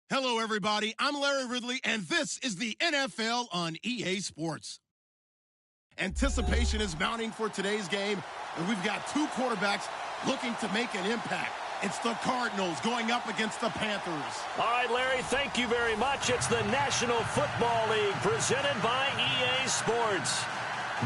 Hello, everybody. I'm Larry Ridley, and this is the NFL on EA Sports. Anticipation is mounting for today's game, and we've got two quarterbacks looking to make an impact. It's the Cardinals going up against the Panthers. All right, Larry, thank you very much. It's the National Football League presented by EA Sports.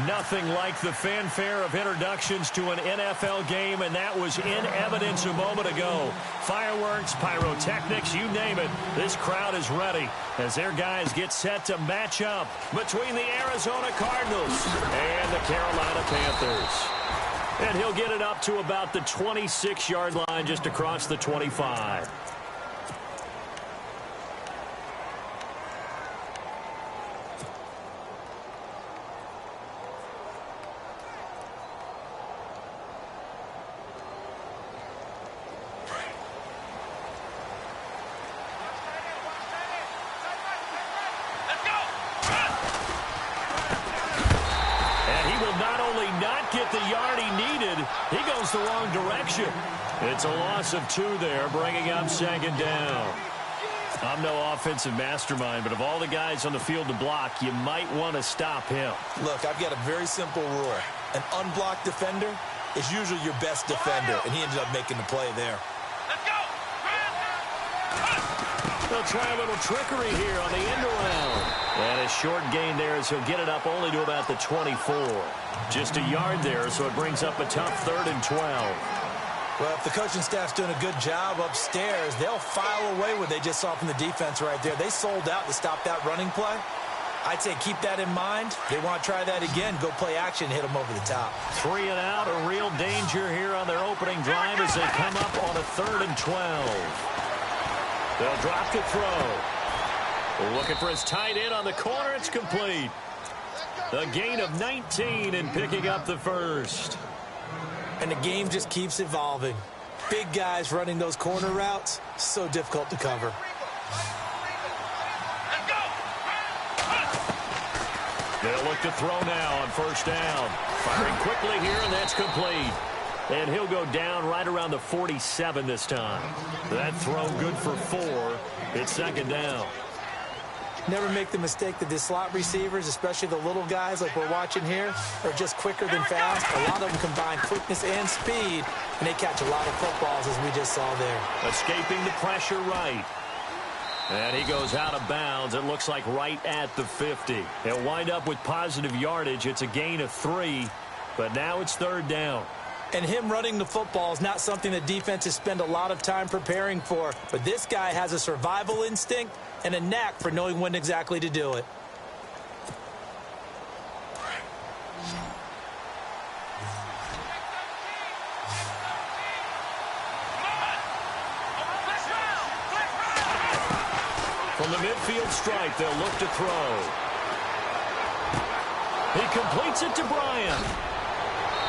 Nothing like the fanfare of introductions to an NFL game, and that was in evidence a moment ago. Fireworks, pyrotechnics, you name it. This crowd is ready as their guys get set to match up between the Arizona Cardinals and the Carolina Panthers. And he'll get it up to about the 26-yard line just across the 25. He goes the wrong direction. It's a loss of 2 there, bringing up second down. I'm no offensive mastermind, but of all the guys on the field to block, you might want to stop him. Look, I've got a very simple rule. An unblocked defender is usually your best defender, and he ended up making the play there. Let's go! They'll try a little trickery here on the end around. And a short gain there as he'll get it up only to about the 24. Just a yard there, so it brings up a tough 3rd and 12. Well, if the coaching staff's doing a good job upstairs, they'll file away what they just saw from the defense right there. They sold out to stop that running play. I'd say keep that in mind. They want to try that again, go play action, hit them over the top. 3 and out, a real danger here on their opening drive as they come up on a 3rd and 12. They'll drop to throw. Looking for his tight end on the corner. It's complete. A gain of 19 and picking up the first. And the game just keeps evolving. Big guys running those corner routes, so difficult to cover. They'll look to throw now on first down. Firing quickly here, and that's complete. And he'll go down right around the 47 this time. That throw good for 4. It's second down. Never make the mistake that the slot receivers, especially the little guys like we're watching here, are just quicker than fast. A lot of them combine quickness and speed, and they catch a lot of footballs, as we just saw there. Escaping the pressure right. And he goes out of bounds. It looks like right at the 50. He'll wind up with positive yardage. It's a gain of 3, but now it's 3rd down. And him running the football is not something that defenses spend a lot of time preparing for. But this guy has a survival instinct and a knack for knowing when exactly to do it. From the midfield stripe, they'll look to throw. He completes it to Bryant.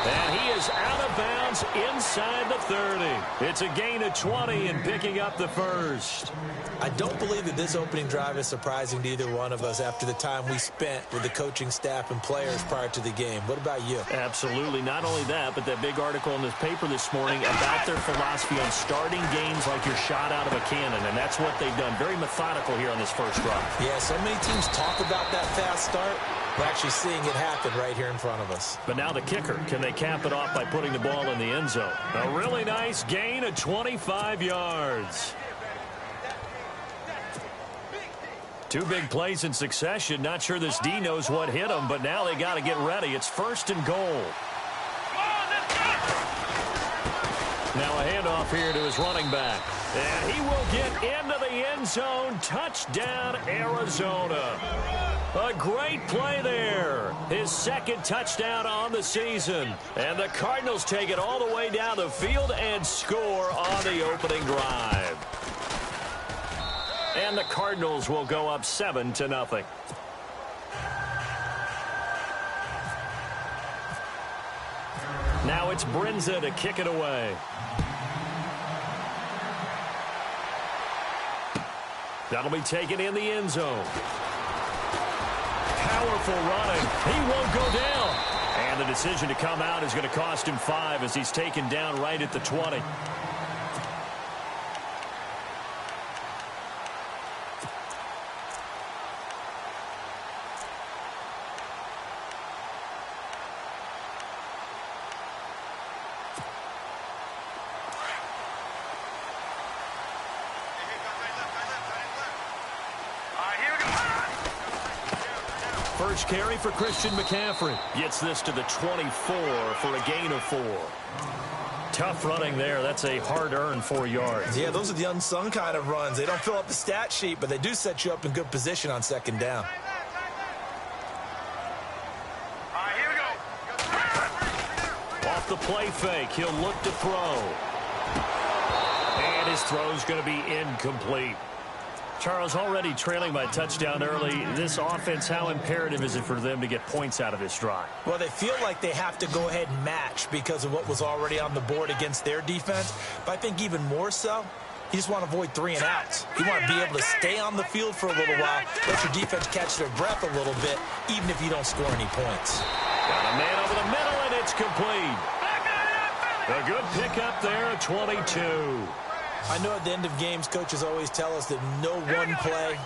And he is out of bounds inside the 30. It's a gain of 20 and picking up the first. I don't believe that this opening drive is surprising to either one of us after the time we spent with the coaching staff and players prior to the game. What about you? Absolutely. Not only that, but that big article in this paper this morning about their philosophy on starting games like you're shot out of a cannon. And that's what they've done. Very methodical here on this first drive. Yeah, so many teams talk about that fast start. We're actually seeing it happen right here in front of us. But now the kicker. Can they cap it off by putting the ball in the end zone? A really nice gain of 25 yards. 2 big plays in succession. Not sure this D knows what hit him, but now they got to get ready. It's 1st and goal. Now a handoff here to his running back. And he will get into the end zone. Touchdown, Arizona. A great play there. His 2nd touchdown on the season. And the Cardinals take it all the way down the field and score on the opening drive. And the Cardinals will go up 7-0. Now it's Brinza to kick it away. That'll be taken in the end zone. Powerful running. He won't go down. And the decision to come out is going to cost him 5 as he's taken down right at the 20. first carry for Christian McCaffrey. Gets this to the 24 for a gain of 4. Tough running there. That's a hard-earned 4 yards. Yeah, those are the unsung kind of runs. They don't fill up the stat sheet, but they do set you up in good position on second down. Here we go. Off the play fake, he'll look to throw. And his throw's going to be incomplete. Charles, already trailing by touchdown early. This offense, how imperative is it for them to get points out of this drive? Well, they feel like they have to go ahead and match because of what was already on the board against their defense. But I think even more so, you just want to avoid 3 and outs. You want to be able to stay on the field for a little while, let your defense catch their breath a little bit, even if you don't score any points. Got a man over the middle, and it's complete. A good pickup there, 22. I know at the end of games, coaches always tell us that no one play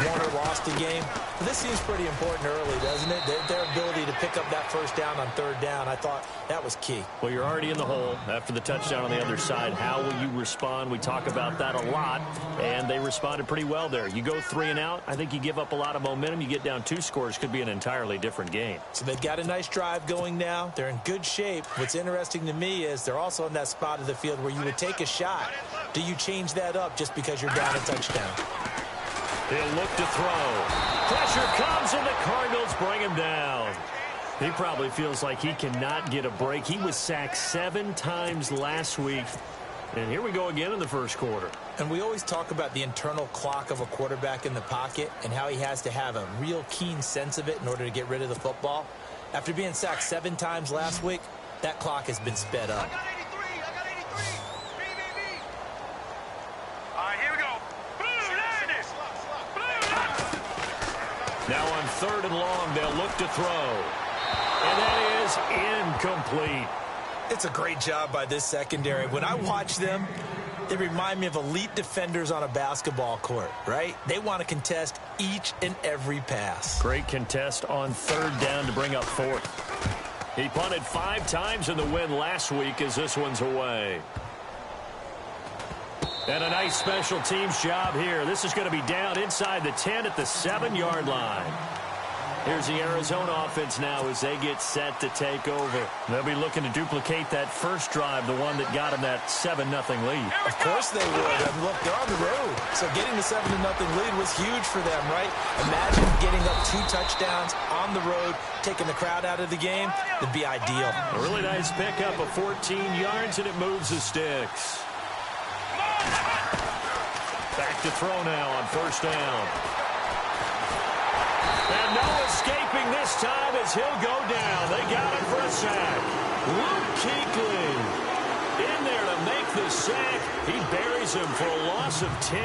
won or lost a game. But this seems pretty important early, doesn't it? Their ability to pick up that first down on third down, I thought that was key. Well, you're already in the hole after the touchdown on the other side. How will you respond? We talk about that a lot, and they responded pretty well there. You go 3 and out, I think you give up a lot of momentum. You get down 2 scores, could be an entirely different game. So they've got a nice drive going now. They're in good shape. What's interesting to me is they're also in that spot of the field where you would take a shot. Do you change that up just because you're down a touchdown? He'll look to throw. Pressure comes, and the Cardinals bring him down. He probably feels like he cannot get a break. He was sacked 7 times last week. And here we go again in the first quarter. And we always talk about the internal clock of a quarterback in the pocket and how he has to have a real keen sense of it in order to get rid of the football. After being sacked 7 times last week, that clock has been sped up. Now on 3rd and long, they'll look to throw. And that is incomplete. It's a great job by this secondary. When I watch them, they remind me of elite defenders on a basketball court, right? They want to contest each and every pass. Great contest on 3rd down to bring up 4th. He punted 5 times in the win last week as this one's away. And a nice special teams job here. This is going to be down inside the 10 at the 7-yard line. Here's the Arizona offense now as they get set to take over. They'll be looking to duplicate that first drive, the one that got them that 7-0 lead. Of course they would. And look, they're on the road. So getting the 7-0 lead was huge for them, right? Imagine getting up 2 touchdowns on the road, taking the crowd out of the game. That'd be ideal. A really nice pickup of 14 yards, and it moves the sticks. Back to throw now on 1st down. And no escaping this time as he'll go down. They got him for a sack. Luke Kuechly in there to make the sack. He buries him for a loss of 10.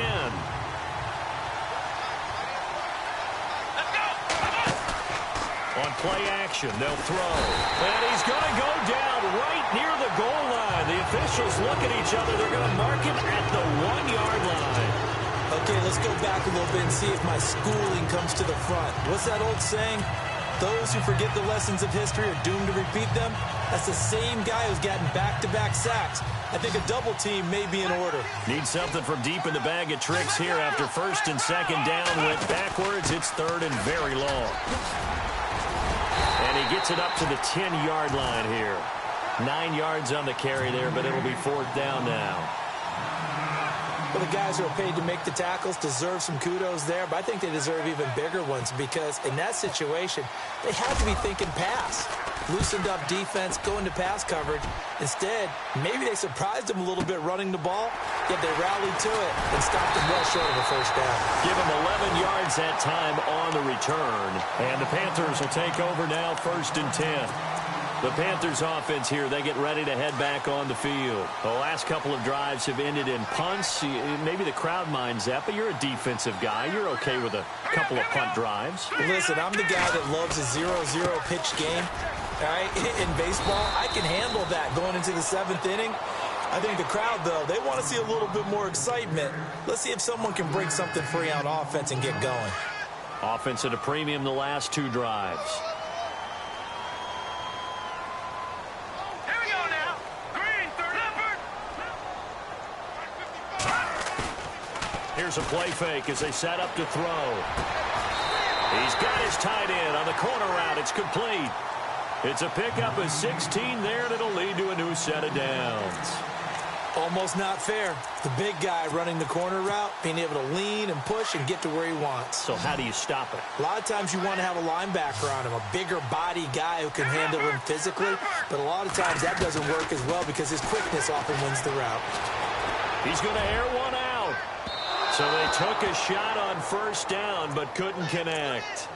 On play action, they'll throw. And he's going to go down right near the goal line. The officials look at each other. They're going to mark him at the 1-yard line. Okay, let's go back a little bit and see if my schooling comes to the front. What's that old saying? Those who forget the lessons of history are doomed to repeat them. That's the same guy who's gotten back-to-back sacks. I think a double team may be in order. Need something from deep in the bag of tricks here after 1st and 2nd down. Went backwards. It's 3rd and very long. And he gets it up to the 10-yard line here. 9 yards on the carry there, but it'll be 4th down now. Well, the guys who are paid to make the tackles deserve some kudos there, but I think they deserve even bigger ones because in that situation, they had to be thinking pass. Loosened up defense, going to pass coverage. Instead, maybe they surprised them a little bit running the ball, yet they rallied to it and stopped them well short of a 1st down. Give them 11 yards that time on the return. And the Panthers will take over now 1st and 10. The Panthers offense here, they get ready to head back on the field. The last couple of drives have ended in punts. Maybe the crowd minds that, but you're a defensive guy. You're okay with a couple of punt drives. Listen, I'm the guy that loves a 0-0 pitch game. All right, in baseball, I can handle that going into the 7th inning. I think the crowd, though, they want to see a little bit more excitement. Let's see if someone can break something free on offense and get going. Offense at a premium the last 2 drives. Here's a play fake as they set up to throw. He's got his tight end on the corner route. It's complete. It's a pickup of 16 there, and it'll lead to a new set of downs. Almost not fair. The big guy running the corner route, being able to lean and push and get to where he wants. So how do you stop it? A lot of times you want to have a linebacker on him, a bigger body guy who can handle him physically, but a lot of times that doesn't work as well because his quickness often wins the route. He's going to air one out. So they took a shot on first down but couldn't connect.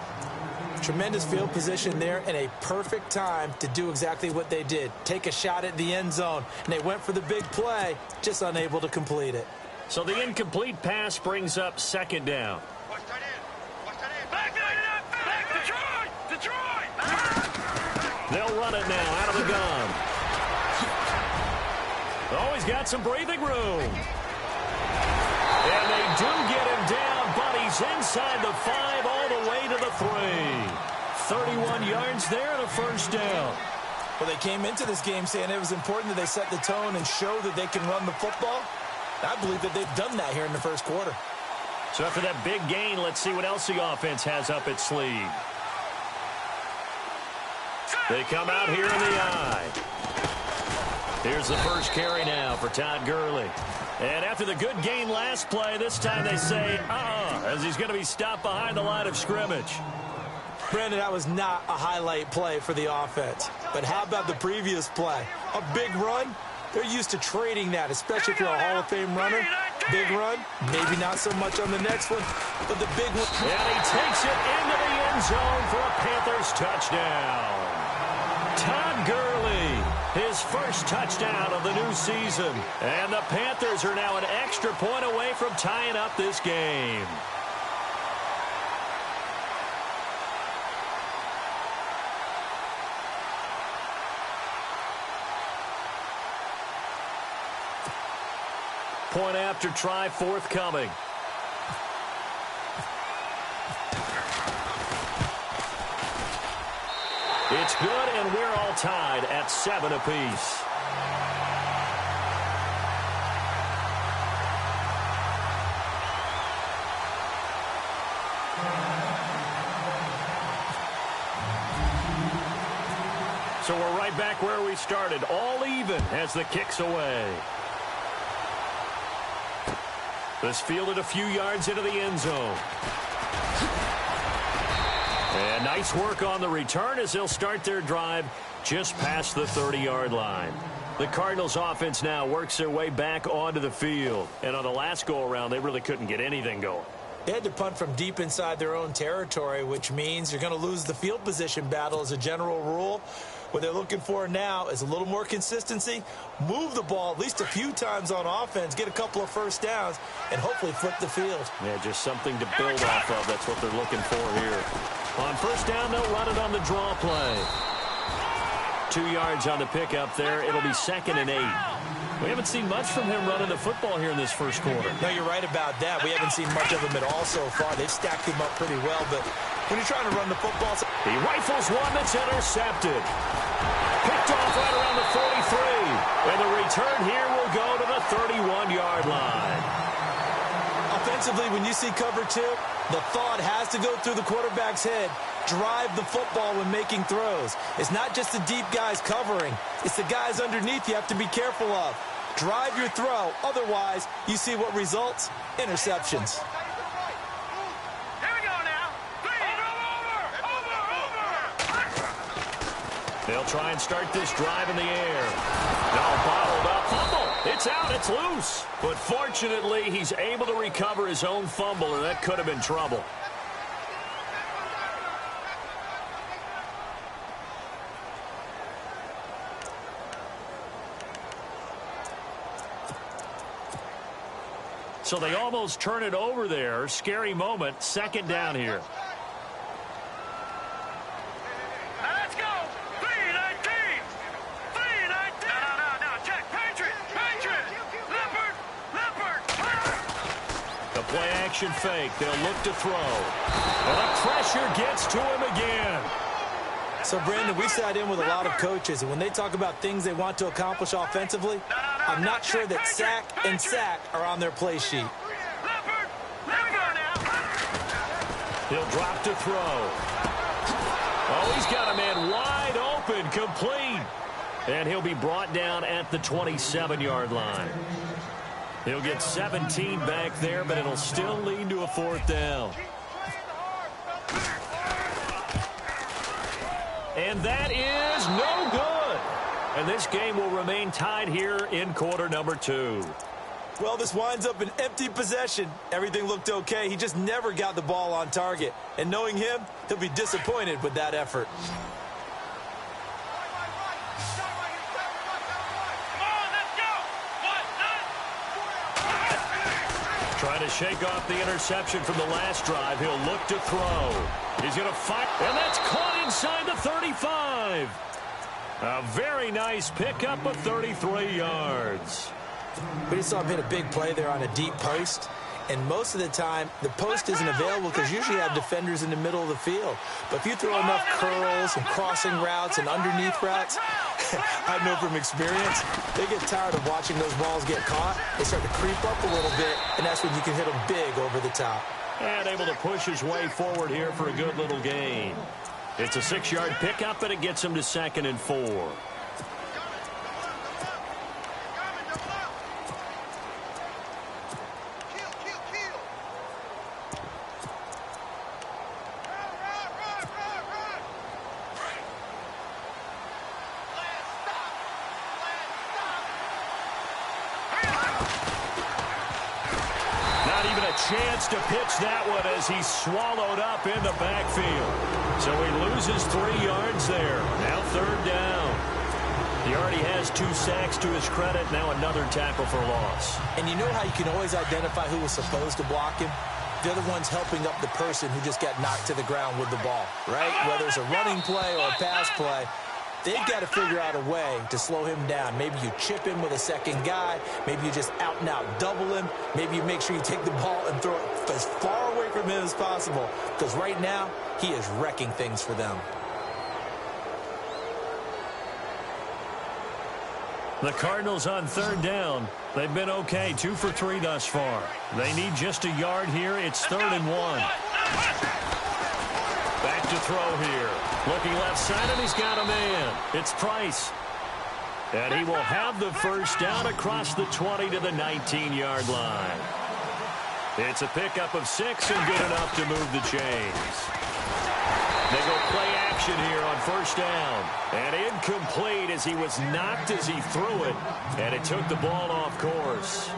Tremendous field position there and a perfect time to do exactly what they did. Take a shot at the end zone, and they went for the big play, just unable to complete it. So the incomplete pass brings up second down. Watch that in. Back Detroit! They'll run it now out of the gun. Oh, he's got some breathing room. And they do get him down, but he's inside the 5 all the way to the 3. 31 yards there and a first down. Well, they came into this game saying it was important that they set the tone and show that they can run the football. I believe that they've done that here in the first quarter. So after that big gain, let's see what else the offense has up its sleeve. They come out here in the eye. Here's the first carry now for Todd Gurley. And after the good gain last play, this time they say, as he's going to be stopped behind the line of scrimmage. Brandon, that was not a highlight play for the offense. But how about the previous play? A big run? They're used to trading that, especially if you're a Hall of Fame runner. Big run, maybe not so much on the next one, but the big one. And he takes it into the end zone for a Panthers touchdown. Todd Gurley, his first touchdown of the new season. And the Panthers are now an extra point away from tying up this game. Point after try forthcoming. It's good, and we're all tied at 7 apiece. So we're right back where we started, all even as the kick's away. This fielded a few yards into the end zone. And nice work on the return as they'll start their drive just past the 30-yard line. The Cardinals offense now works their way back onto the field. And on the last go-around, they really couldn't get anything going. They had to punt from deep inside their own territory, which means you're going to lose the field position battle as a general rule. What they're looking for now is a little more consistency, move the ball at least a few times on offense, get a couple of first downs, and hopefully flip the field. Yeah, just something to build off of. That's what they're looking for here. On first down, they'll run it on the draw play. 2 yards on the pickup there. It'll be 2nd and 8. We haven't seen much from him running the football here in this first quarter. No, you're right about that. We haven't seen much of him at all so far. They've stacked him up pretty well, but when you're trying to run the football... He rifles one that's intercepted. Picked off right around the 43. And the return here will go to the 31-yard line. Offensively, when you see cover 2, the thought has to go through the quarterback's head. Drive the football when making throws. It's not just the deep guys covering. It's the guys underneath you have to be careful of. Drive your throw. Otherwise, you see what results? Interceptions. Here we go now. Over. They'll try and start this drive in the air. Now bottled up. Fumble. It's out. It's loose. But fortunately, he's able to recover his own fumble, and that could have been trouble. So they almost turn it over there. Scary moment. 2nd down here. Let's go. 3-19. 3-19. No. Check. Patriot. Leopard. The play action fake. They'll look to throw. And the pressure gets to him again. So, Brandon, we sat in with a lot of coaches, and when they talk about things they want to accomplish offensively, I'm not sure that sack and sack are on their play sheet. He'll drop to throw. Oh, he's got a man wide open, complete. And he'll be brought down at the 27-yard line. He'll get 17 back there, but it'll still lead to a 4th down. And that is no good. And this game will remain tied here in quarter number 2. Well, this winds up an empty possession. Everything looked okay. He just never got the ball on target. And knowing him, he'll be disappointed with that effort. Trying to shake off the interception from the last drive. He'll look to throw. He's going to fight. And that's caught inside the 35. A very nice pickup of 33 yards. We just saw him hit a big play there on a deep post. And most of the time, the post isn't available because you usually have defenders in the middle of the field. But if you throw enough curls and crossing routes and underneath routes, I know from experience, they get tired of watching those balls get caught. They start to creep up a little bit, and that's when you can hit them big over the top. And able to push his way forward here for a good little gain. It's a 6-yard pickup, and it gets him to 2nd and 4. Chance to pitch that one as he's swallowed up in the backfield. So he loses 3 yards there. Now 3rd down. He already has 2 sacks to his credit. Now another tackle for loss. And you know how you can always identify who was supposed to block him? They're the ones helping up the person who just got knocked to the ground with the ball, right? Whether it's a running play or a pass play, they've got to figure out a way to slow him down. Maybe you chip him with a second guy. Maybe you just out-and-out double him. Maybe you make sure you take the ball and throw it as far away from him as possible. Because right now, he is wrecking things for them. The Cardinals on 3rd down. They've been okay, 2 for 3 thus far. They need just a yard here. It's 3rd and 1. Back to throw here. Looking left side, and he's got a man. It's Price. And he will have the 1st down across the 20 to the 19-yard line. It's a pickup of 6 and good enough to move the chains. They go play action here on 1st down. And incomplete as he was knocked as he threw it. And it took the ball off course.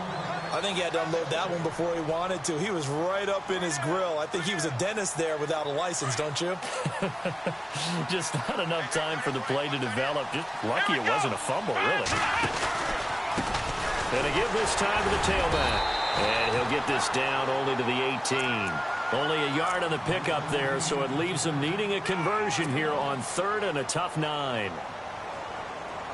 I think he had to unload that one before he wanted to. He was right up in his grill. I think he was a dentist there without a license, don't you? Just not enough time for the play to develop. Just lucky it wasn't a fumble, really. And to give this time to the tailback. And he'll get this down only to the 18. Only a yard on the pickup there, so it leaves him needing a conversion here on 3rd and a tough 9.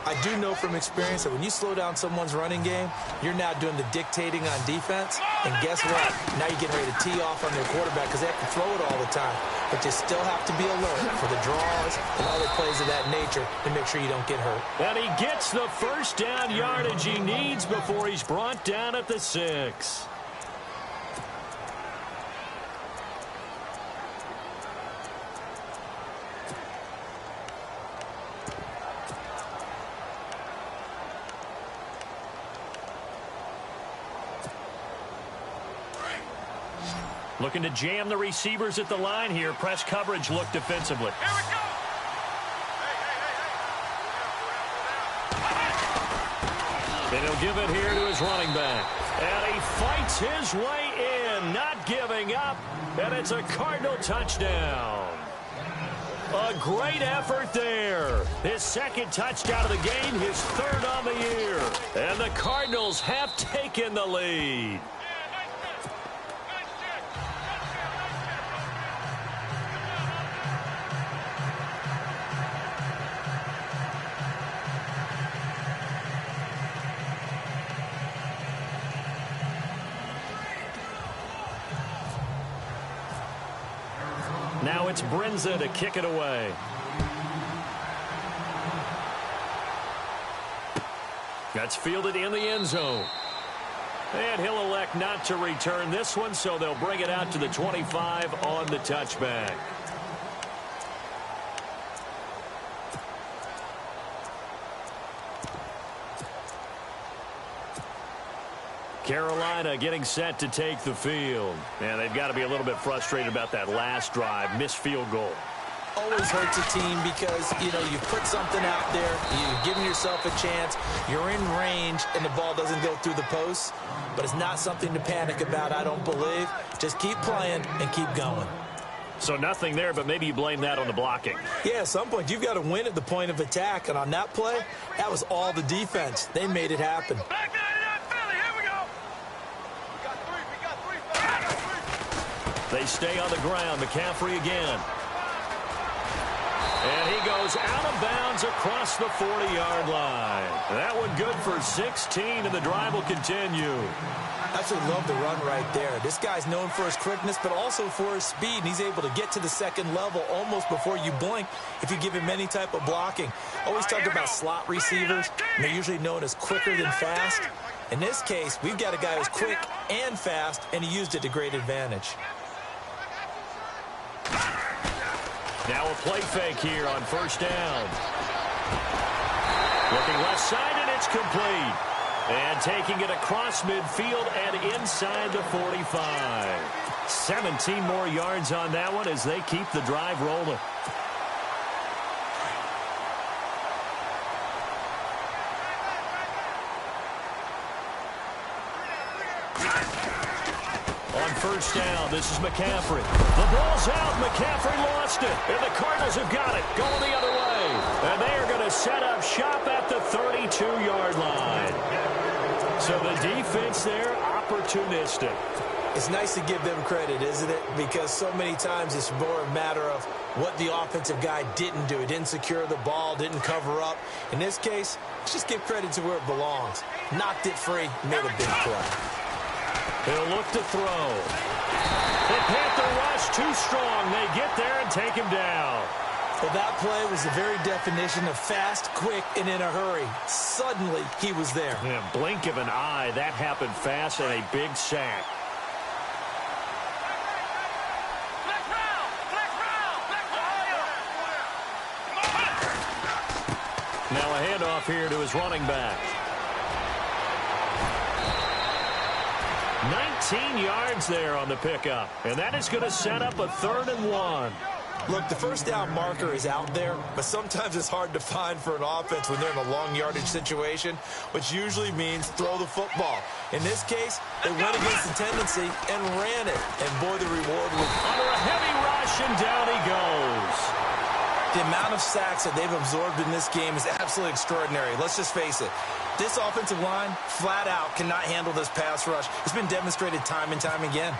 I do know from experience that when you slow down someone's running game, you're now doing the dictating on defense. And guess what? Now you're getting ready to tee off on their quarterback because they have to throw it all the time. But you still have to be alert for the draws and other plays of that nature to make sure you don't get hurt. And he gets the 1st down yardage he needs before he's brought down at the 6. Looking to jam the receivers at the line here. Press coverage look defensively. Here we go. And he'll give it here to his running back. And he fights his way in, not giving up. And it's a Cardinal touchdown. A great effort there. His 2nd touchdown of the game, his 3rd on the year. And the Cardinals have taken the lead. Now it's Brinza to kick it away. That's fielded in the end zone. And he'll elect not to return this one, so they'll bring it out to the 25 on the touchback. Carolina getting set to take the field. And they've got to be a little bit frustrated about that last drive, missed field goal. Always hurts a team because, you've put something out there, you've given yourself a chance, you're in range, and the ball doesn't go through the posts. But it's not something to panic about, I don't believe. Just keep playing and keep going. So nothing there, but maybe you blame that on the blocking. Yeah, at some point, you've got to win at the point of attack. And on that play, that was all the defense. They made it happen. Back 99, Philly. Here we go. We got three. They stay on the ground. McCaffrey again. And he goes out of bounds across the 40-yard line. That one good for 16, and the drive will continue. I absolutely love the run right there. This guy's known for his quickness, but also for his speed, and he's able to get to the second level almost before you blink if you give him any type of blocking. Always talk about slot receivers, and they're usually known as quicker than fast. In this case, we've got a guy who's quick and fast, and he used it to great advantage. Now a play fake here on first down. Looking left side, and it's complete. And taking it across midfield and inside the 45. 17 more yards on that one as they keep the drive rolling. First down, this is McCaffrey. The ball's out. McCaffrey lost it. And the Cardinals have got it. Going the other way. And they are going to set up shop at the 32-yard line. So the defense there, opportunistic. It's nice to give them credit, isn't it? Because so many times it's more a matter of what the offensive guy didn't do. He didn't secure the ball, didn't cover up. In this case, let's just give credit to where it belongs. Knocked it free, made a big play. He'll look to throw. The Panther rush too strong. They get there and take him down. Well, that play was the very definition of fast, quick, and in a hurry. Suddenly, he was there. Yeah, blink of an eye. That happened fast and a big sack. Now a handoff here to his running back. 19 yards there on the pickup. And that is going to set up a 3rd and 1. Look, the first down marker is out there, but sometimes it's hard to find for an offense when they're in a long yardage situation, which usually means throw the football. In this case, they went against the tendency and ran it. And boy, the reward was under a heavy rush, and down he goes. The amount of sacks that they've absorbed in this game is absolutely extraordinary. Let's just face it. This offensive line, flat out, cannot handle this pass rush. It's been demonstrated time and time again.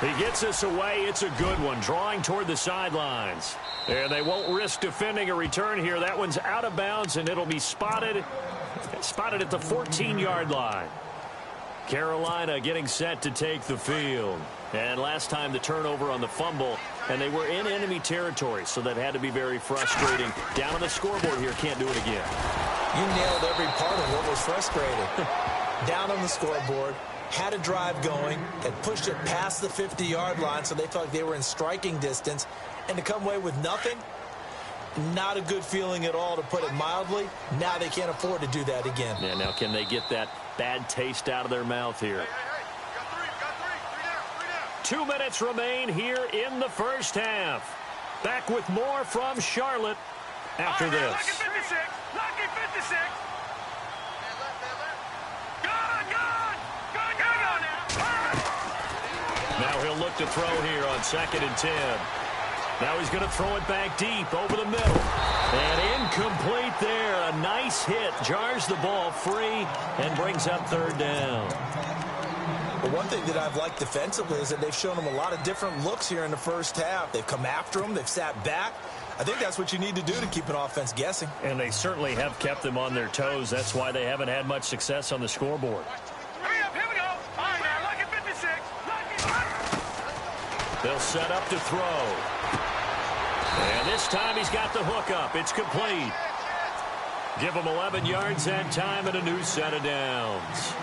He gets us away. It's a good one, drawing toward the sidelines. And they won't risk defending a return here. That one's out of bounds, and it'll be spotted at the 14-yard line. Carolina getting set to take the field. And last time the turnover on the fumble, and they were in enemy territory, so that had to be very frustrating. Down on the scoreboard here, can't do it again. You nailed every part of what was frustrating. Down on the scoreboard, had a drive going, had pushed it past the 50-yard line, so they felt like they were in striking distance, and to come away with nothing, not a good feeling at all, to put it mildly. Now they can't afford to do that again. Yeah, now can they get that bad taste out of their mouth here? 2 minutes remain here in the first half. Back with more from Charlotte after this. Lucky 56. Lucky 56. Now he'll look to throw here on 2nd and 10. Now he's going to throw it back deep over the middle. And incomplete there. A nice hit. Jars the ball free and brings up 3rd down. But one thing that I've liked defensively is that they've shown them a lot of different looks here in the first half. They've come after them. They've sat back. I think that's what you need to do to keep an offense guessing. And they certainly have kept them on their toes. That's why they haven't had much success on the scoreboard. Hurry up, here we go. All right, now, lucky 56. They'll set up to throw. And this time he's got the hook up. It's complete. Give them 11 yards that time and a new set of downs.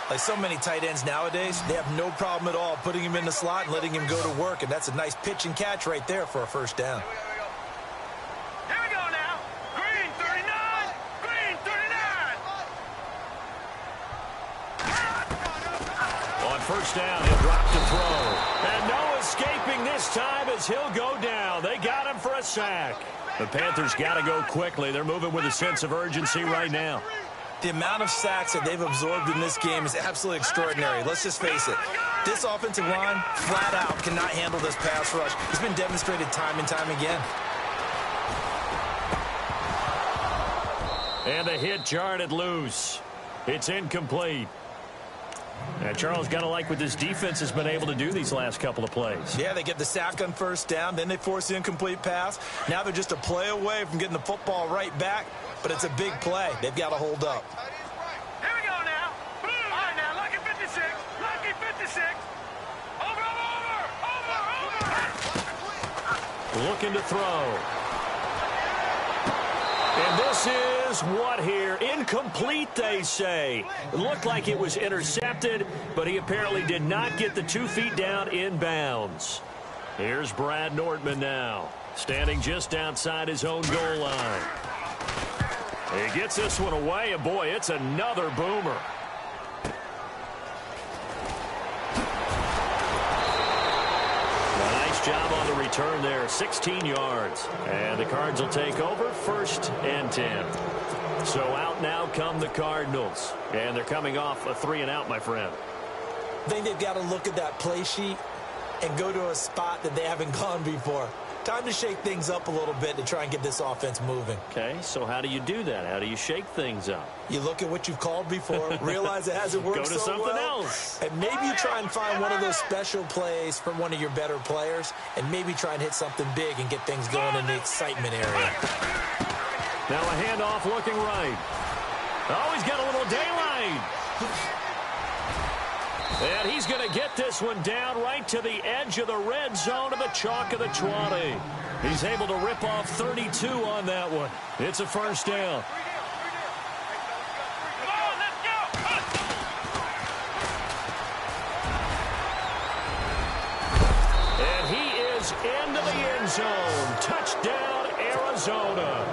Like so many tight ends nowadays, they have no problem at all putting him in the slot and letting him go to work, and that's a nice pitch and catch right there for a first down. Here we go now. Green 39. Green 39. On first down, he'll drop to throw. And no escaping this time as he'll go down. They got him for a sack. The Panthers got to go quickly. They're moving with a sense of urgency right now. The amount of sacks that they've absorbed in this game is absolutely extraordinary. Let's just face it. This offensive line, flat out, cannot handle this pass rush. It's been demonstrated time and time again. And the hit jarred it loose. It's incomplete. Now, Charles, got to like what this defense has been able to do these last couple of plays. Yeah, they get the sack on first down, then they force the incomplete pass. Now they're just a play away from getting the football right back, but it's a big play. They've got to hold up. Here we go now. All right, now, lucky 56. Lucky 56. Over. Looking to throw. And this is what here? Incomplete, they say. It looked like it was intercepted, but he apparently did not get the 2 feet down in bounds. Here's Brad Nordman now, standing just outside his own goal line. He gets this one away, and boy, it's another boomer. Job on the return there, 16 yards. And the Cards will take over, 1st and 10. So out now come the Cardinals. And they're coming off a 3-and-out, my friend. I think they've got to look at that play sheet and go to a spot that they haven't gone before. Time to shake things up a little bit to try and get this offense moving. Okay, so how do you do that? How do you shake things up? You look at what you've called before, realize it hasn't worked so well. Go to something else. And maybe you try and find one of those special plays from one of your better players, and maybe try and hit something big and get things going in the excitement area. Now a handoff looking right. Oh, he's got a little daylight. And he's going to get this one down right to the edge of the red zone of the chalk of the 20. He's able to rip off 32 on that one. It's a first down. And he is into the end zone. Touchdown, Arizona.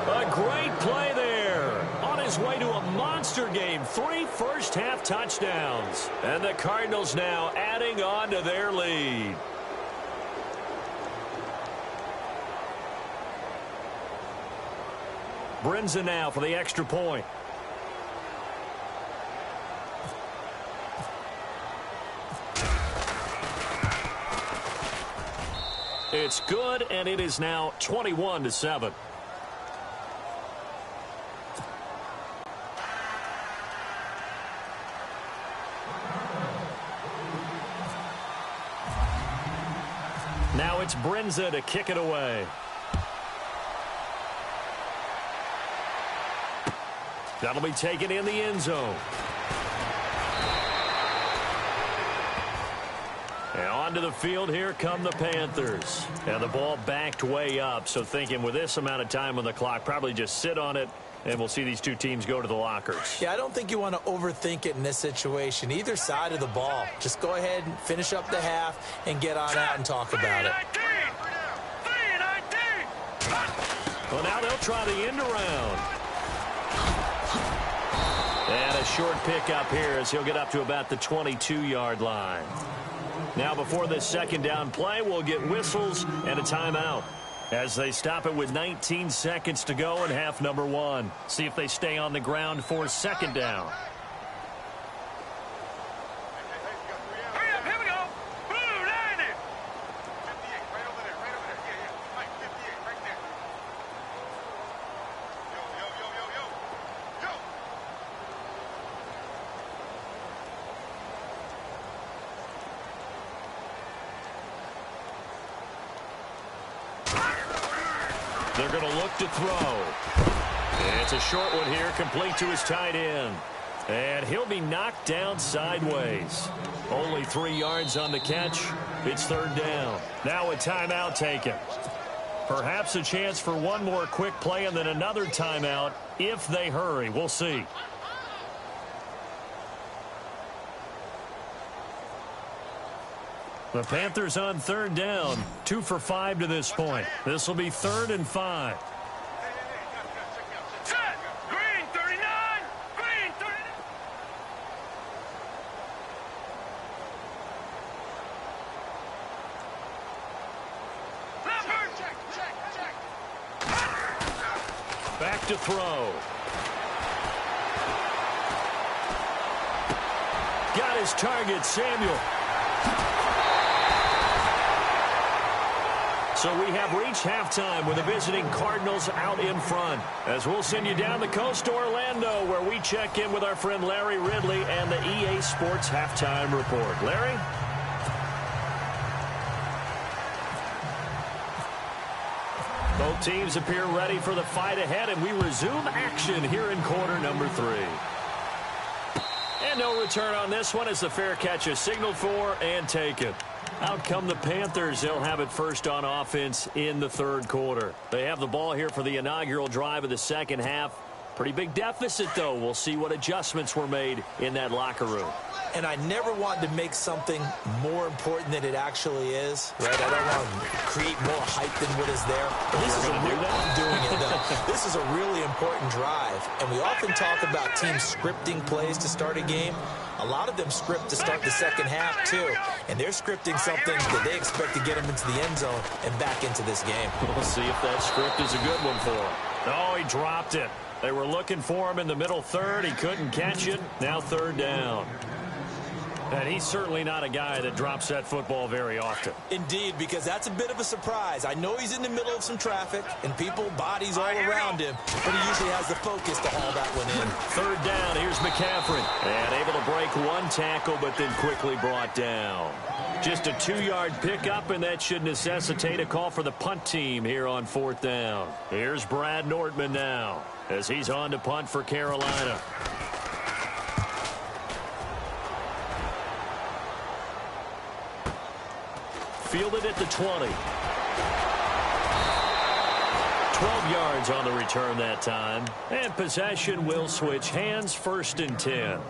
A great play there. On his way to a monster game. 3 first-half touchdowns. And the Cardinals now adding on to their lead. Brinza now for the extra point. It's good, and it is now 21-7. Now it's Brinza to kick it away. That'll be taken in the end zone. And onto the field, here come the Panthers. And the ball backed way up, so thinking with this amount of time on the clock, probably just sit on it, and we'll see these two teams go to the lockers. Yeah, I don't think you want to overthink it in this situation. Either side of the ball. Just go ahead and finish up the half and get on out and talk about it. Well, now they'll try the end around. And a short pickup here as he'll get up to about the 22-yard line. Now before this second down play, we'll get whistles and a timeout as they stop it with 19 seconds to go in half number 1. See if they stay on the ground for second down. Hurry up, here we go. Blue 90. 58, right over there, right over there. Yeah, yeah. Mike, 58, right there. Yo. They're going to look to throw. It's a short one here, complete to his tight end. And he'll be knocked down sideways. Only 3 yards on the catch. It's third down. Now a timeout taken. Perhaps a chance for one more quick play and then another timeout if they hurry. We'll see. The Panthers on third down. 2 for 5 to this point. This will be 3rd and 5. Set. Green 39. Green 39. Leopard. Check. Back to throw. Got his target, Samuel. So we have reached halftime with the visiting Cardinals out in front. As we'll send you down the coast to Orlando, where we check in with our friend Larry Ridley and the EA Sports Halftime Report. Larry? Both teams appear ready for the fight ahead, and we resume action here in quarter number 3. And no return on this one as the fair catch is signaled for and taken. Out come the Panthers. They'll have it first on offense in the 3rd quarter. They have the ball here for the inaugural drive of the second half. Pretty big deficit, though. We'll see what adjustments were made in that locker room. And I never want to make something more important than it actually is, right? I don't want to create more hype than what is there. But this is I'm doing it, though. This is a really important drive. And we often talk about teams scripting plays to start a game. A lot of them script to start the second half, too. And they're scripting something that they expect to get them into the end zone and back into this game. We'll see if that script is a good one for him. Oh, he dropped it. They were looking for him in the middle third. He couldn't catch it. Now 3rd down. And he's certainly not a guy that drops that football very often. Indeed, because that's a bit of a surprise. I know he's in the middle of some traffic and people, bodies all around him, but he usually has the focus to haul that one in. 3rd down, here's McCaffrey. And able to break one tackle, but then quickly brought down. Just a 2-yard pickup, and that should necessitate a call for the punt team here on 4th down. Here's Brad Nordman now as he's on to punt for Carolina. Fielded at the 20. 12 yards on the return that time. And possession will switch hands, 1st and 10.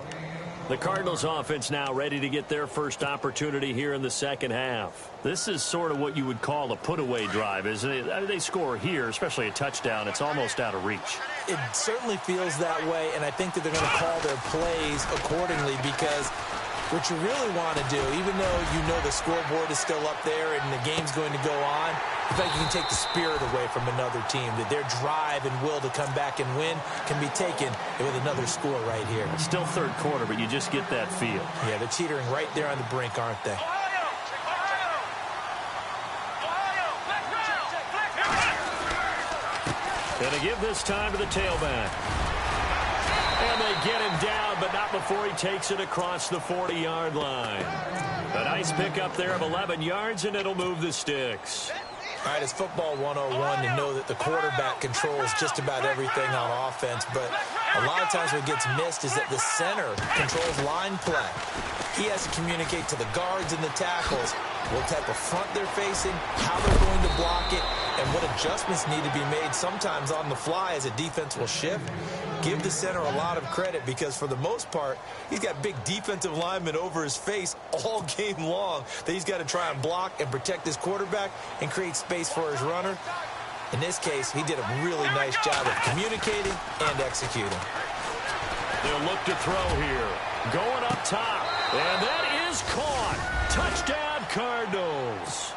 The Cardinals offense now ready to get their first opportunity here in the second half. This is sort of what you would call a put-away drive, isn't it? They score here, especially a touchdown. It's almost out of reach. It certainly feels that way, and I think that they're going to call their plays accordingly because what you really want to do, even though you know the scoreboard is still up there and the game's going to go on, in fact, you can take the spirit away from another team, that their drive and will to come back and win can be taken with another score right here. It's still 3rd quarter, but you just get that feel. Yeah, they're teetering right there on the brink, aren't they? And they give this time to the tailback. And they get him down, but not before he takes it across the 40-yard line. A nice pickup there of 11 yards, and it'll move the sticks. All right, it's football 101 to know that the quarterback controls just about everything on offense, but a lot of times what gets missed is that the center controls line play. He has to communicate to the guards and the tackles what type of front they're facing, how they're going to block it, and what adjustments need to be made sometimes on the fly as a defense will shift. Give the center a lot of credit because for the most part, he's got big defensive linemen over his face all game long that he's got to try and block and protect his quarterback and create space for his runner. In this case, he did a really nice job of communicating and executing. They'll look to throw here. Going up top. And that is caught. Touchdown, Cardinals.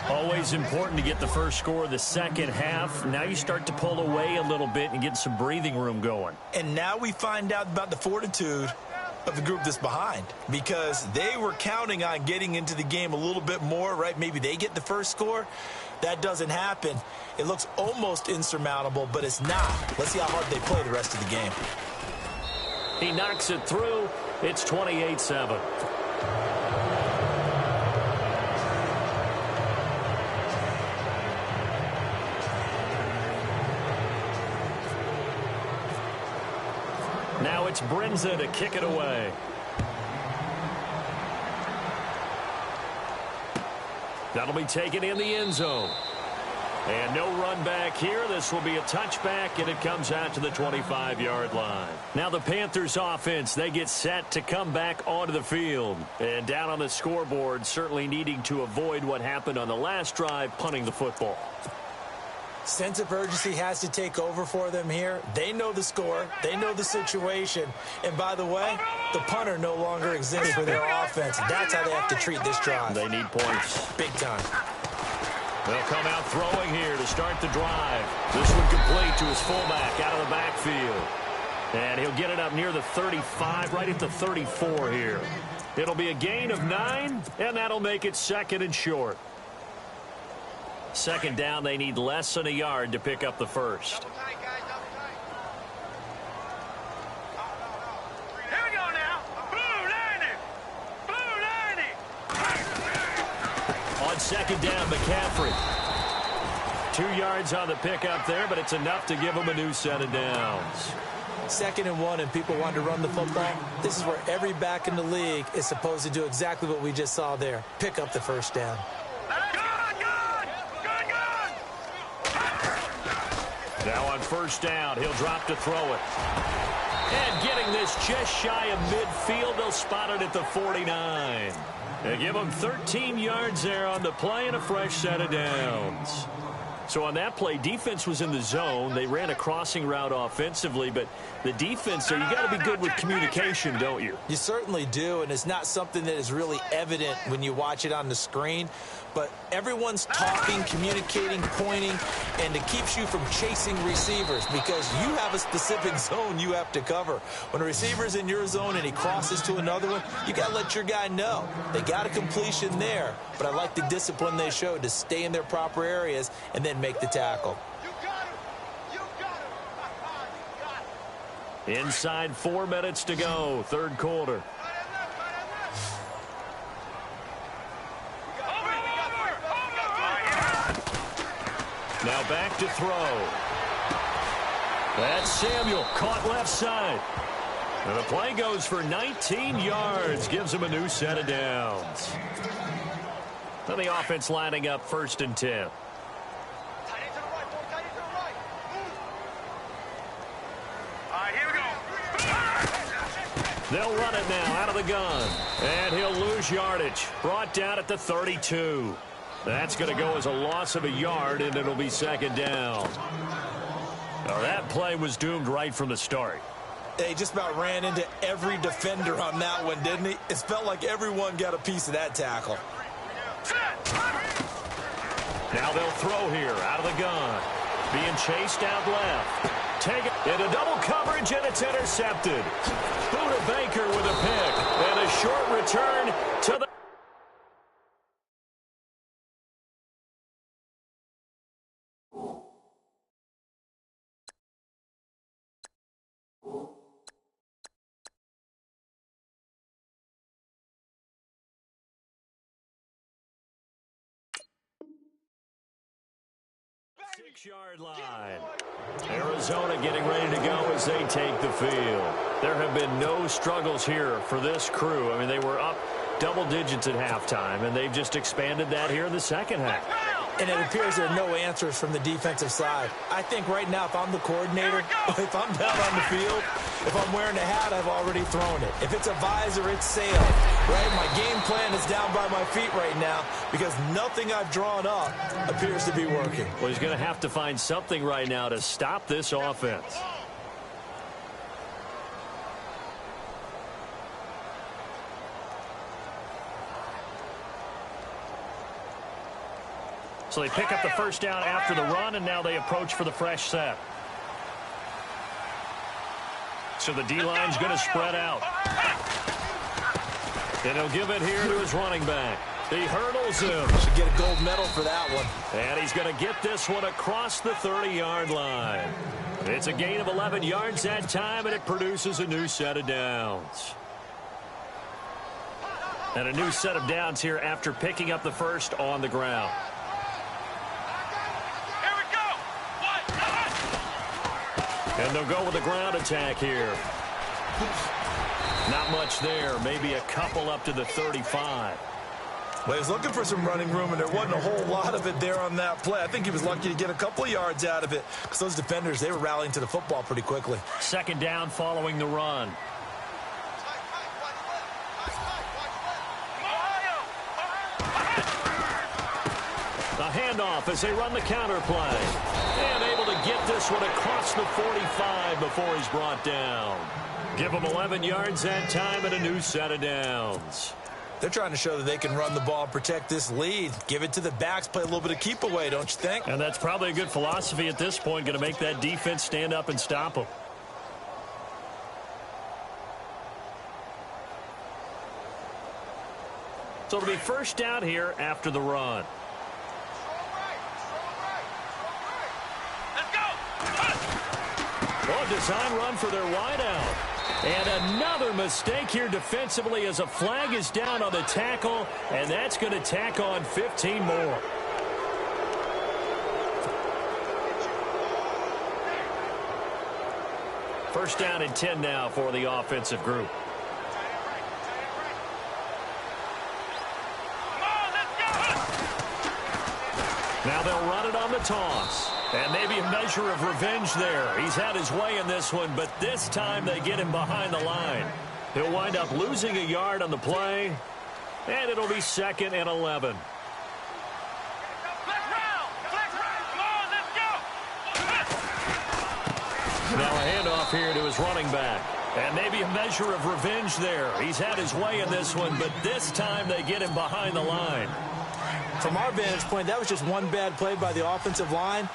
Always important to get the first score of the second half. Now you start to pull away a little bit and get some breathing room going. And now we find out about the fortitude of the group that's behind because they were counting on getting into the game a little bit more, right? Maybe they get the first score. That doesn't happen. It looks almost insurmountable, but it's not. Let's see how hard they play the rest of the game. He knocks it through. It's 28-7. Now it's Brinza to kick it away. That'll be taken in the end zone. And no run back here. This will be a touchback, and it comes out to the 25-yard line. Now the Panthers offense, they get set to come back onto the field. And down on the scoreboard, certainly needing to avoid what happened on the last drive, punting the football. Sense of urgency has to take over for them here. They know the score. They know the situation. And by the way, the punter no longer exists for their offense. That's how they have to treat this drive. They need points. Big time. They'll come out throwing here to start the drive. This one complete to his fullback out of the backfield. And he'll get it up near the 35, right at the 34 here. It'll be a gain of 9, and that'll make it second and short. Second down, they need less than a yard to pick up the first. Double tight, guys, double tight. Here we go now. Blue 90. Blue 90. On second down, McCaffrey. 2 yards on the pickup there, but it's enough to give them a new set of downs. 2nd and 1, and people want to run the football. This is where every back in the league is supposed to do exactly what we just saw there. Pick up the first down. Now on first down, he'll drop to throw it. And getting this just shy of midfield, they'll spot it at the 49. They give him 13 yards there on the play and a fresh set of downs. So on that play, defense was in the zone. They ran a crossing route offensively, but the defense there, you got to be good with communication, don't you? You certainly do, and it's not something that is really evident when you watch it on the screen. But everyone's talking, communicating, pointing, and it keeps you from chasing receivers because you have a specific zone you have to cover. When a receiver's in your zone and he crosses to another one, you got to let your guy know. They got a completion there, but I like the discipline they showed to stay in their proper areas and then make the tackle. You got him. You got him. You got him. Inside 4 minutes to go, third quarter. Now back to throw. That's Samuel, caught left side. And the play goes for 19 yards, gives him a new set of downs. And the offense lining up 1st and 10. Tight end to the right, boy. Tight end to the right. All right, here we go. They'll run it now out of the gun. And he'll lose yardage. Brought down at the 32. That's going to go as a loss of a yard, and it'll be second down. Now, that play was doomed right from the start. They just about ran into every defender on that one, didn't he? It felt like everyone got a piece of that tackle. Now they'll throw here out of the gun. Being chased out left. Take it into double coverage, and it's intercepted. Buda Baker with a pick. And a short return to the... 6-yard line. Arizona getting ready to go as they take the field. There have been no struggles here for this crew. I mean, they were up double digits at halftime, and they've just expanded that here in the second half. And it appears there are no answers from the defensive side. I think right now, if I'm the coordinator, if I'm down on the field, if I'm wearing a hat, I've already thrown it. If it's a visor, it's sailed. Right? My game plan is down by my feet right now because nothing I've drawn up appears to be working. Well, he's going to have to find something right now to stop this offense. So they pick up the first down after the run, and now they approach for the fresh set. So the D-line's going to spread out. And he'll give it here to his running back. He hurdles him. Should get a gold medal for that one. And he's going to get this one across the 30-yard line. It's a gain of 11 yards that time, and it produces a new set of downs. And a new set of downs here after picking up the first on the ground. And they'll go with a ground attack here. Not much there. Maybe a couple up to the 35. Well, he was looking for some running room, and there wasn't a whole lot of it there on that play. I think he was lucky to get a couple of yards out of it because those defenders, they were rallying to the football pretty quickly. Second down following the run. The handoff as they run the counter play. And able to get this one across the 45 before he's brought down. Give him 11 yards that time and a new set of downs. They're trying to show that they can run the ball and protect this lead. Give it to the backs, play a little bit of keep away, don't you think? And that's probably a good philosophy at this point, going to make that defense stand up and stop them. So it'll be first down here after the run. Well, design run for their wideout. And another mistake here defensively as a flag is down on the tackle, and that's going to tack on 15 more. First down and 10 now for the offensive group. Now they'll run it on the toss. And maybe a measure of revenge there. He's had his way in this one, but this time they get him behind the line. He'll wind up losing a yard on the play, and it'll be 2nd and 11. Now a handoff here to his running back. And maybe a measure of revenge there. He's had his way in this one, but this time they get him behind the line. From our vantage point, that was just one bad play by the offensive line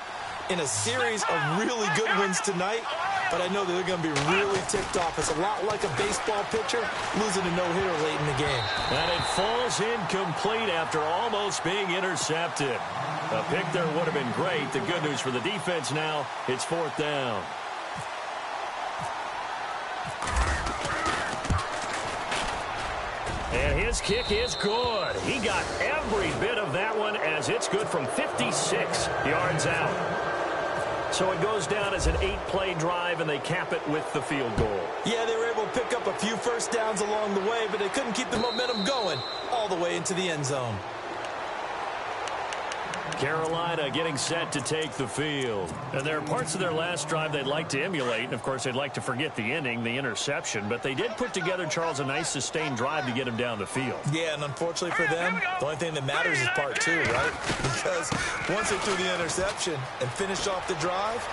in a series of really good ones tonight, but I know that they're going to be really ticked off. It's a lot like a baseball pitcher losing a no-hitter late in the game. And it falls incomplete after almost being intercepted. A pick there would have been great. The good news for the defense now, it's 4th down. And his kick is good. He got every bit of that one as it's good from 56 yards out. So it goes down as an 8-play drive, and they cap it with the field goal. Yeah, they were able to pick up a few first downs along the way, but they couldn't keep the momentum going all the way into the end zone. Carolina getting set to take the field. And there are parts of their last drive they'd like to emulate. And, of course, they'd like to forget the ending, the interception. But they did put together, Charles, a nice sustained drive to get him down the field. Yeah, and unfortunately for them, the only thing that matters is part 2, right? Because once they threw the interception and finished off the drive,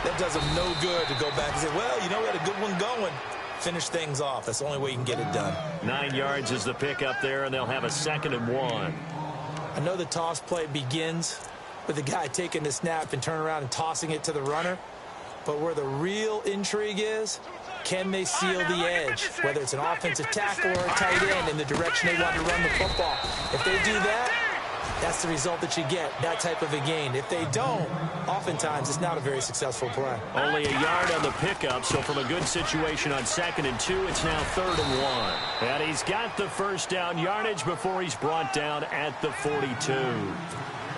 that does them no good to go back and say, well, you know, we had a good one going. Finish things off. That's the only way you can get it done. 9 yards is the pickup there, and they'll have a 2nd and 1. I know the toss play begins with the guy taking the snap and turning around and tossing it to the runner. But where the real intrigue is, can they seal the edge, whether it's an offensive tackle or a tight end in the direction they want to run the football. If they do that, that's the result that you get, that type of a gain. If they don't, oftentimes it's not a very successful play. Only a yard on the pickup, so from a good situation on 2nd and 2, it's now 3rd and 1. And he's got the first down yardage before he's brought down at the 42.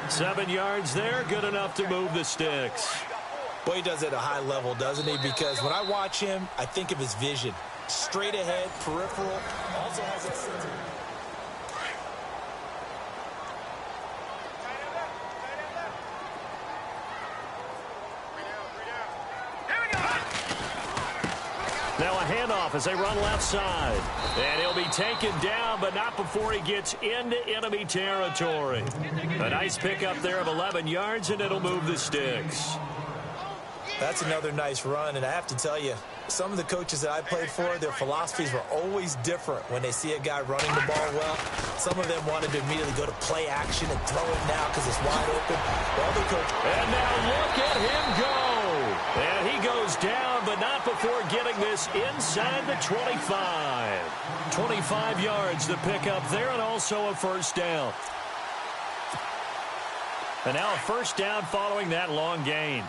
7 yards there, good enough to move the sticks. Boy, he does it at a high level, doesn't he? Because when I watch him, I think of his vision. Straight ahead, peripheral, also has that sense of... Now a handoff as they run left side. And he'll be taken down, but not before he gets into enemy territory. A nice pickup there of 11 yards, and it'll move the sticks. That's another nice run, and I have to tell you, some of the coaches that I played for, their philosophies were always different when they see a guy running the ball well. Some of them wanted to immediately go to play action and throw it now because it's wide open. And now look at him go. And he goes down, but not before getting this inside the 25. 25 yards to pick up there, and also a first down. And now a first down following that long gain.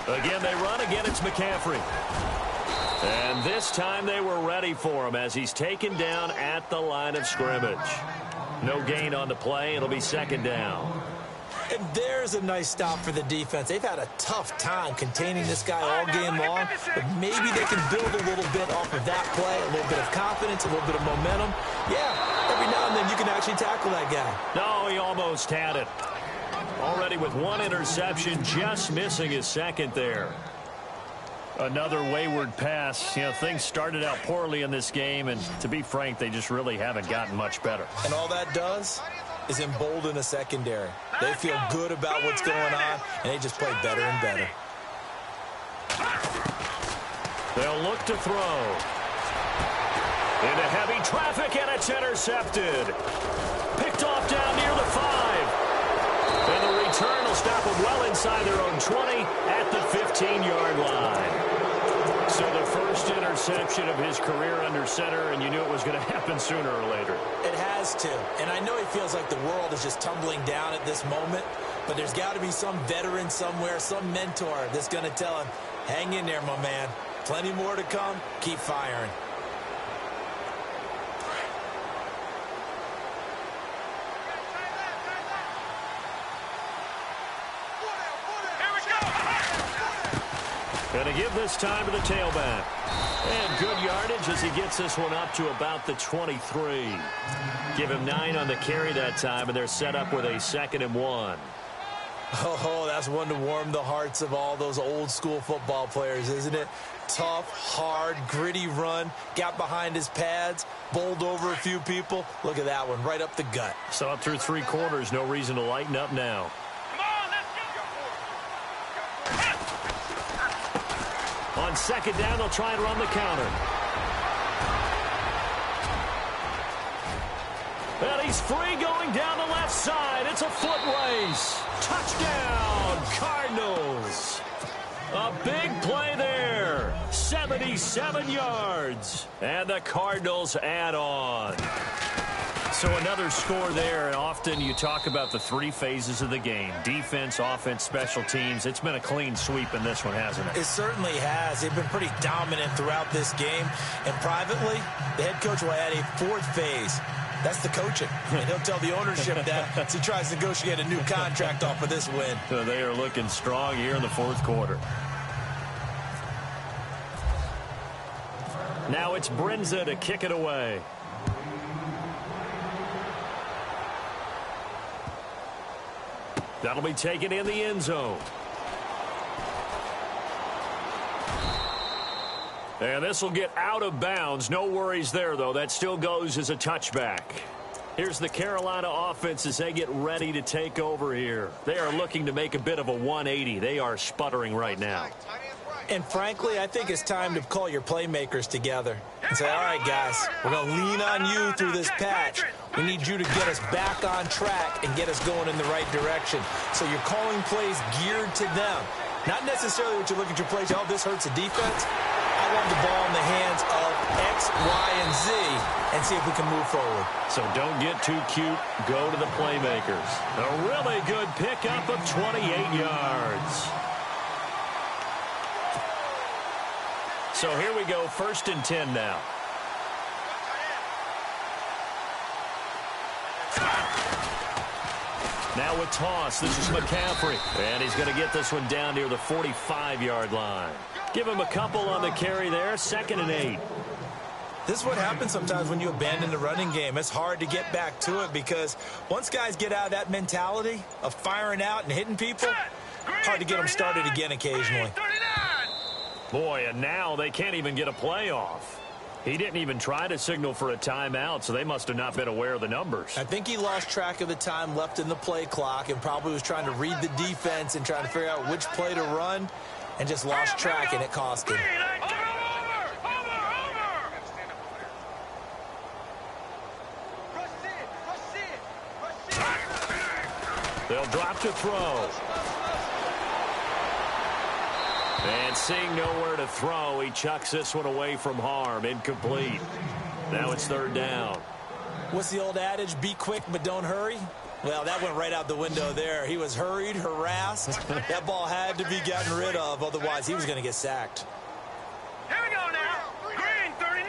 Again, they run. Again, it's McCaffrey. And this time they were ready for him as he's taken down at the line of scrimmage. No gain on the play. It'll be 2nd down. And there's a nice stop for the defense. They've had a tough time containing this guy all game long, but maybe they can build a little bit off of that play, a little bit of confidence, a little bit of momentum. Yeah, every now and then you can actually tackle that guy. No, he almost had it. Already with one interception, just missing his second there. Another wayward pass. You know, things started out poorly in this game, and to be frank, they just really haven't gotten much better. And all that does is embolden a secondary. They feel good about what's going on, and they just play better and better. They'll look to throw. Into heavy traffic, and it's intercepted. Picked off down near the 5. And the return will stop them well inside their own 20 at the 15-yard line. So the first interception of his career under center, and you knew it was going to happen sooner or later. It has to. And I know he feels like the world is just tumbling down at this moment, but there's got to be some veteran somewhere, some mentor that's going to tell him, hang in there, my man. Plenty more to come. Keep firing. Going to give this time to the tailback. And good yardage as he gets this one up to about the 23. Give him 9 on the carry that time, and they're set up with a 2nd and 1. Oh, that's one to warm the hearts of all those old-school football players, isn't it? Tough, hard, gritty run. Got behind his pads, bowled over a few people. Look at that one, right up the gut. So up through 3 quarters, no reason to lighten up now. On 2nd down, they'll try and run the counter. And he's free going down the left side. It's a foot race. Touchdown, Cardinals. A big play there. 77 yards. And the Cardinals add on. So another score there, and often you talk about the 3 phases of the game. Defense, offense, special teams. It's been a clean sweep in this one, hasn't it? It certainly has. They've been pretty dominant throughout this game. And privately, the head coach will add a 4th phase. That's the coaching. And he'll tell the ownership that as he tries to negotiate a new contract off of this win. So they are looking strong here in the 4th quarter. Now it's Brinza to kick it away. That'll be taken in the end zone. And this will get out of bounds. No worries there, though. That still goes as a touchback. Here's the Carolina offense as they get ready to take over here. They are looking to make a bit of a 180. They are sputtering right now. And frankly, I think it's time to call your playmakers together and say, all right, guys, we're going to lean on you through this patch. We need you to get us back on track and get us going in the right direction. So you're calling plays geared to them. Not necessarily what you look at your plays, oh, this hurts the defense. I want the ball in the hands of X, Y, and Z and see if we can move forward. So don't get too cute. Go to the playmakers. A really good pickup of 28 yards. So here we go, 1st and 10 now. Now with toss, this is McCaffrey. And he's going to get this one down near the 45-yard line. Give him a couple on the carry there, 2nd and 8. This is what happens sometimes when you abandon the running game. It's hard to get back to it because once guys get out of that mentality of firing out and hitting people, hard to get them started again occasionally. Boy, and now they can't even get a play off. He didn't even try to signal for a timeout, so they must have not been aware of the numbers. I think he lost track of the time left in the play clock and probably was trying to read the defense and trying to figure out which play to run and just lost track, and it cost him. They'll drop to throw. And seeing nowhere to throw, he chucks this one away from harm. Incomplete. Now it's 3rd down. What's the old adage? Be quick, but don't hurry. Well, that went right out the window there. He was hurried, harassed. That ball had to be gotten rid of. Otherwise, he was going to get sacked. Here we go now. Green 39.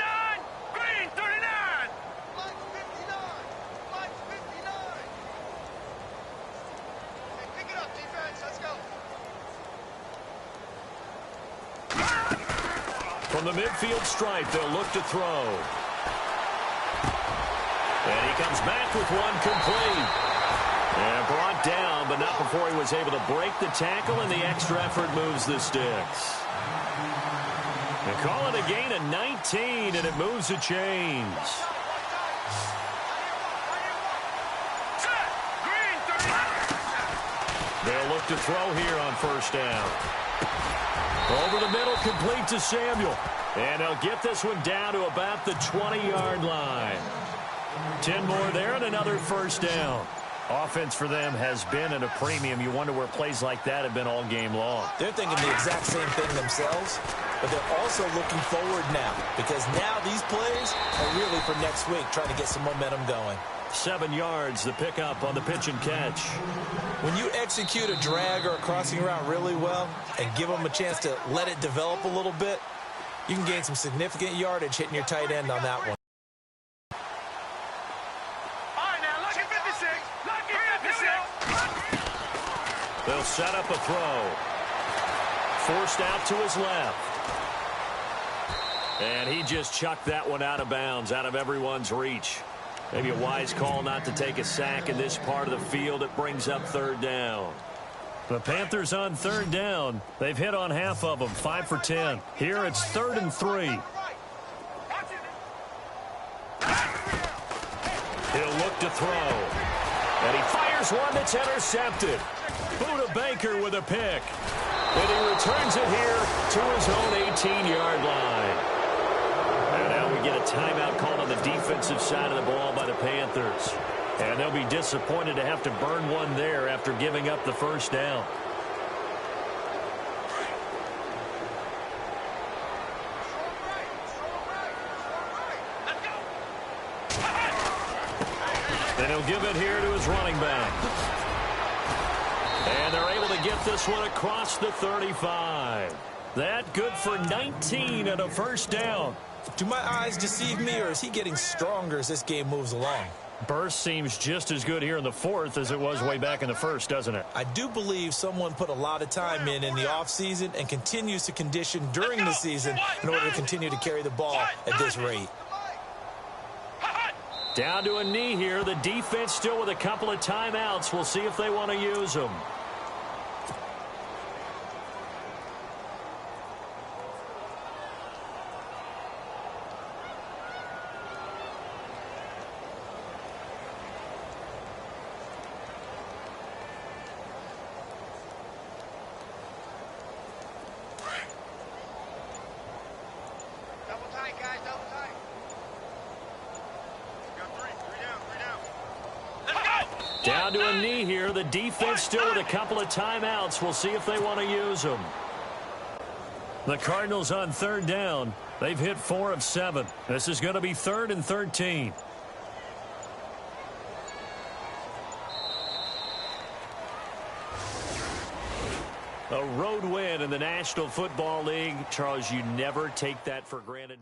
Green 39. Flag 59. Flag 59. From the midfield stripe, they'll look to throw. And he comes back with one complete. And brought down, but not before he was able to break the tackle, and the extra effort moves the sticks. They call it a gain of 19, and it moves the chains. They'll look to throw here on first down. Over the middle, complete to Samuel. And they'll get this one down to about the 20-yard line. 10 more there and another first down. Offense for them has been at a premium. You wonder where plays like that have been all game long. They're thinking the exact same thing themselves, but they're also looking forward now because now these plays are really for next week, trying to get some momentum going. 7 yards, the pickup on the pitch and catch. When you execute a drag or a crossing route really well and give them a chance to let it develop a little bit, you can gain some significant yardage hitting your tight end on that one. They'll set up a throw. Forced out to his left. And he just chucked that one out of bounds, out of everyone's reach. Maybe a wise call not to take a sack in this part of the field. It brings up third down. The Panthers on third down. They've hit on half of them, 5 for 10. Here it's 3rd and 3. He'll look to throw. And he fires one that's intercepted. Buda Baker with a pick. And he returns it here to his own 18-yard line. And now we get a timeout called on the defensive side of the ball by the Panthers. And they'll be disappointed to have to burn one there after giving up the first down. And he'll give it here to his running back. And they're able to get this one across the 35. That good for 19 and a first down. Do my eyes deceive me, or is he getting stronger as this game moves along? Burst seems just as good here in the fourth as it was way back in the first, doesn't it? I do believe someone put a lot of time in the offseason and continues to condition during the season in order to continue to carry the ball at this rate. Down to a knee here. The defense still with a couple of timeouts. We'll see if they want to use them. Down to a knee here. The defense still with a couple of timeouts. We'll see if they want to use them. The Cardinals on third down. They've hit 4 of 7. This is going to be 3rd and 13. A road win in the National Football League. Charles, you never take that for granted.